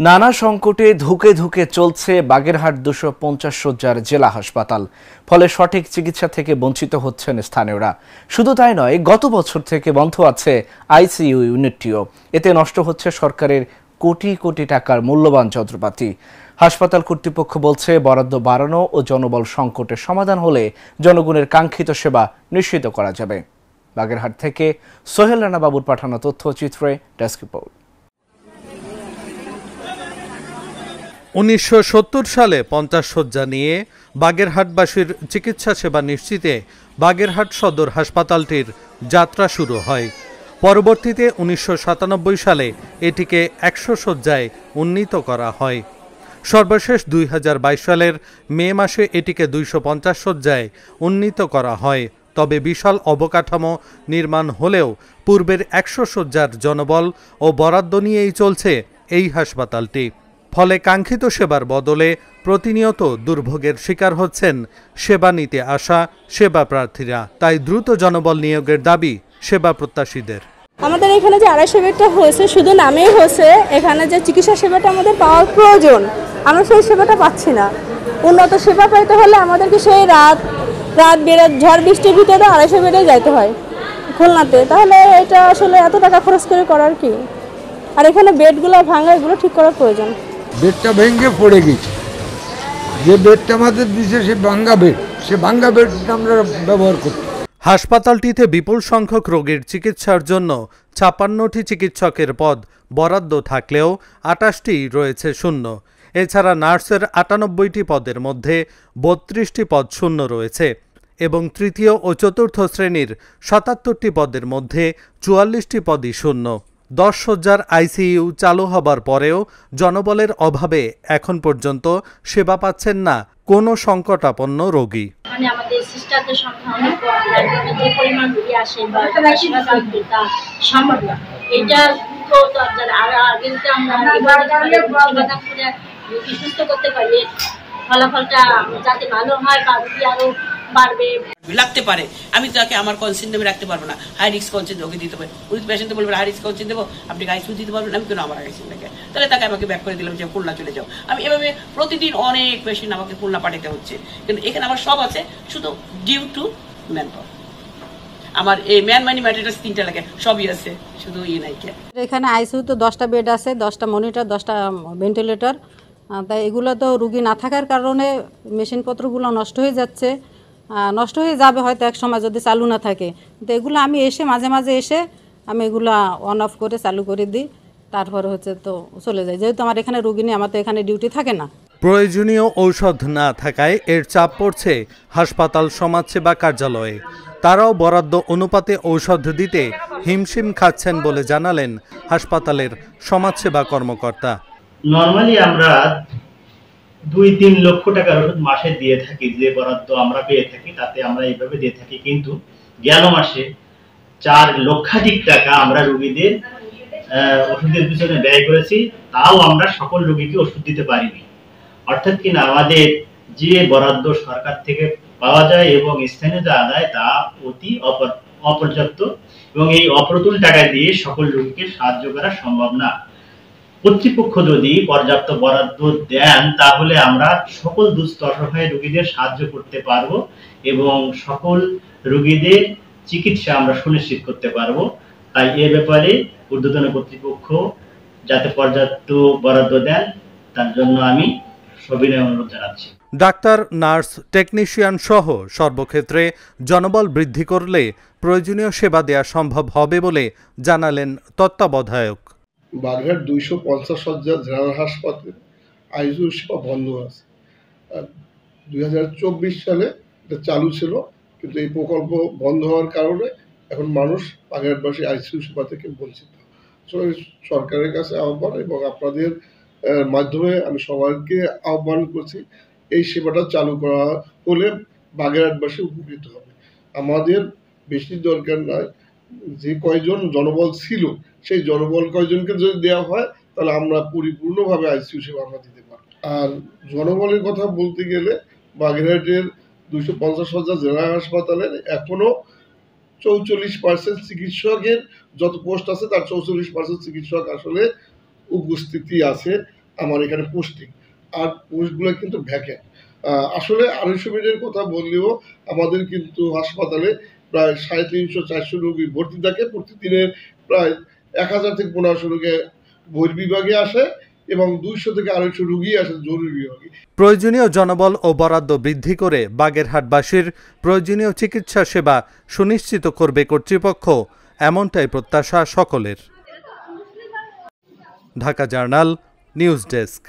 নানা সংকটে ধুকে ধুকে চলছে বাগেরহাট 250 শয্যার জেলা হাসপাতাল। ফলে সঠিক চিকিৎসা থেকে বঞ্চিত হচ্ছেন স্থানীয়রা। শুধু তাই নয়, গত বছর থেকে বন্ধ আছে আইসিইউ ইউনিটটিও। এতে নষ্ট হচ্ছে সরকারের কোটি কোটি টাকার মূল্যবান যন্ত্রপাতি। হাসপাতাল কর্তৃপক্ষ বলছে, বরাদ্দ বাড়ানো ও জনবল সংকটের সমাধান হলে জনগণের কাঙ্ক্ষিত সেবা নিশ্চিত করা যাবে। বাগেরহাট থেকে সোহেল রানা বাবুর পাঠানো তথ্যচিত্রে ডেস্ক রিপোর্ট। 1970 সালে 50 শয্যা নিয়ে বাগেরহাটবাসীর চিকিৎসা সেবা নিশ্চিতে বাগেরহাট সদর হাসপাতালটির যাত্রা শুরু হয়। পরবর্তীতে 1997 সালে এটিকে 100 শয্যায় উন্নীত করা হয়। সর্বশেষ 2022 সালের মে মাসে এটিকে 250 শয্যায় উন্নীত করা হয়। তবে বিশাল অবকাঠামো নির্মাণ হলেও পূর্বের 100 শয্যার জনবল ও বরাদ্দ নিয়েই চলছে এই হাসপাতালটি। ফলে কাঙ্ক্ষিত সেবার বদলে প্রতিনিয়ত দুর্ভোগের শিকার হচ্ছেন সেবা নিতে আসা সেবা প্রার্থীরা। তাই দ্রুত জনবল নিয়োগের দাবি সেবা প্রত্যাশীদের। আমাদের এখানে যে 250 বেডটা হয়েছে, শুধু নামেই হয়েছে। এখানে যে চিকিৎসা সেবাটা আমাদের পাওয়ার প্রয়োজন, আমরা সেই সেবাটা পাচ্ছি না। উন্নত সেবা পাইতে হলে আমাদেরকে সেই রাত বেড়ে ঝড় বৃষ্টির ভিতরে 250 বেডে যাইতে হয় খুলনাতে। তাহলে এটা আসলে এত টাকা খরচ করে করার কি? আর এখানে বেডগুলো ভাঙা, এগুলো ঠিক করার প্রয়োজন। বেডটা ভেঙে পড়ে গেছে, যে বেডটা আমাদের দিয়েছে সে ভাঙ্গা বেড, সে ভাঙ্গা বেডটা আমরা ব্যবহার করি। হাসপাতালটিতে বিপুল সংখ্যক রোগীর চিকিৎসার জন্য 56টি চিকিৎসকের পদ বরাদ্দ থাকলেও 28টি রয়েছে শূন্য। এছাড়া নার্সের 98টি পদের মধ্যে 32টি পদ শূন্য রয়েছে এবং তৃতীয় ও চতুর্থ শ্রেণীর 77টি পদের মধ্যে 44টি পদই শূন্য। 10 শয্যার আইসিইউ চালু হবার পরেও জনবলের অভাবে এখন পর্যন্ত সেবা পাচ্ছেন না কোনো সংকটাপন্ন রোগী। মানে আমাদের সিস্টারদের সংখ্যা অনেক কম, যে পরিমাণ রোগী আসে বা সেবা তা সম্ভব না। এটা তো আগে যদি আমরা সেবাদান করে রোগী সুস্থ করতে পারি, ফলাফলটা যাতে ভালো হয় বা রোগী আরো বাড়বে লাগতে পারে। আমি তাকে আমার কনসেন্ট দেবে রাখতে পারবো না, হাই রিস্ক কনসেন্ট ওকে দিতে পারে। উনি পেশেন্ট বলবেন হাই রিস্ক কনসেন্ট দেবো, আপনি আইসিইউ দিতে পারবেন, আমি কেন আমার আইসিইউ দেখে, তাহলে তাকে আমাকে ব্যাক করে দিলাম যে খুলনা চলে যাও। আমি এভাবে প্রতিদিন অনেক পেশেন্ট আমাকে খুলনা পাঠাতে হচ্ছে, কিন্তু এখানে আমার সব আছে, শুধু ডিউ টু ম্যান পাওয়ার। আমার এই ম্যান মানি ম্যাটেরিয়ালস 3টা লাগে, সবই আছে, শুধু নাই। এখানে আইসিইউ তো 10টা বেড আছে, 10টা মনিটর, 10টা ভেন্টিলেটর। তাই এগুলো তো রুগী না থাকার কারণে মেশিনপত্রগুলো নষ্ট হয়ে যাচ্ছে, নষ্ট হয়ে যাবে হয়তো এক সময় যদি চালু না থাকে। তো এগুলো আমি এসে মাঝে মাঝে এসে আমি এগুলো অন অফ করে চালু করে দিই, তারপরে তো চলে যায়। যেহেতু আমার এখানে রুগী নেই, আমার তো এখানে ডিউটি থাকে না। প্রয়োজনীয় ঔষধ না থাকায় এর চাপ পড়ছে হাসপাতাল সমাজসেবা কার্যালয়ে। তারাও বরাদ্দ অনুপাতে ঔষধ দিতে হিমশিম খাচ্ছেন বলে জানালেন হাসপাতালের সমাজসেবা কর্মকর্তা। নরমালি আমরা 2-3 লক্ষ টাকার ওষুধ মাসে দিয়ে থাকি, যে বরাদ্দ আমরা পেয়ে থাকি তাতে আমরা এইভাবে দিয়ে থাকি। কিন্তু গেল মাসে 4 লক্ষাধিক টাকা আমরা রোগীদের ওষুধের পিছনে ব্যয় করেছি, তাও আমরা সকল রোগীকে ওষুধ দিতে পারিনি। অর্থাৎ কিনা আমাদের যে বরাদ্দ সরকার থেকে পাওয়া যায় এবং স্থানীয় যা আদায় তা অতি অপর্যাপ্ত, এবং এই অপ্রতুল টাকা দিয়ে সকল রোগীকে সাহায্য করা সম্ভব না। কর্তৃপক্ষ যদি পর্যাপ্ত বরাদ্দ দেন তাহলে আমরা সকল দুস্থ অসহায় রোগীদের সাহায্য করতে পারবো এবং সকল রোগীদের চিকিৎসা আমরা সুনিশ্চিত করতে পারবো। তাই এ ব্যাপারে ঊর্ধ্বতন কর্তৃপক্ষ যাতে পর্যাপ্ত বরাদ্দ দেন তার জন্য আমি সবিনয় অনুরোধ জানাচ্ছি। ডাক্তার, নার্স, টেকনিশিয়ান সহ সর্বক্ষেত্রে জনবল বৃদ্ধি করলে প্রয়োজনীয় সেবা দেয়া সম্ভব হবে বলে জানালেন তত্ত্বাবধায়ক। বাগেরহাট 250 শয্যার জেনারেল হাসপাতালে আইসিইউ সেবা বন্ধ আছে। 2024 সালে এটা চালু ছিল, কিন্তু এই প্রকল্প বন্ধ হওয়ার কারণে এখন মানুষ বাগেরহাটবাসী আইসিইউ সেবা থেকে বঞ্চিত। সরকারের কাছে আহ্বান এবং আপনাদের মাধ্যমে আমি সবাইকে আহ্বান করছি, এই সেবাটা চালু করা হলে বাগেরহাটবাসী উপকৃত হবে। আমাদের বেশি দরকার নয়, যে কয়জন জনবল ছিল সেই জনবল কয়জনকে যদি দেওয়া হয় তাহলে আমরা পরিপূর্ণভাবে আইসিইউ সেবা আমরা দিতে পারি। আর জনবলের কথা বলতে গেলে বাগেরহাটের 250 শয্যা জেলা হাসপাতালের এখনো 44% চিকিৎসকের যত পোস্ট আছে তার 44% চিকিৎসক আসলে উপস্থিতি আছে। আমার এখানে পোস্টিং, আর পোস্টগুলো কিন্তু ভ্যাকেন্ট। আসলে 250 বেডের কথা বললেও আমাদের কিন্তু হাসপাতালে প্রায় 350-400 রোগী ভর্তি থাকে। প্রতিদিনের প্রায় 1000 থেকে 1500 রোগী বহির্বিভাগে আসে এবং 200 থেকে 250 রোগী আসে জরুরি বিভাগে। প্রয়োজনীয় জনবল ও বরাদ্দ বৃদ্ধি করে বাগেরহাটবাসীর প্রয়োজনীয় চিকিৎসা সেবা সুনিশ্চিত করবে কর্তৃপক্ষ, এমনটাই প্রত্যাশা সকলের। Dhaka journal, news desk.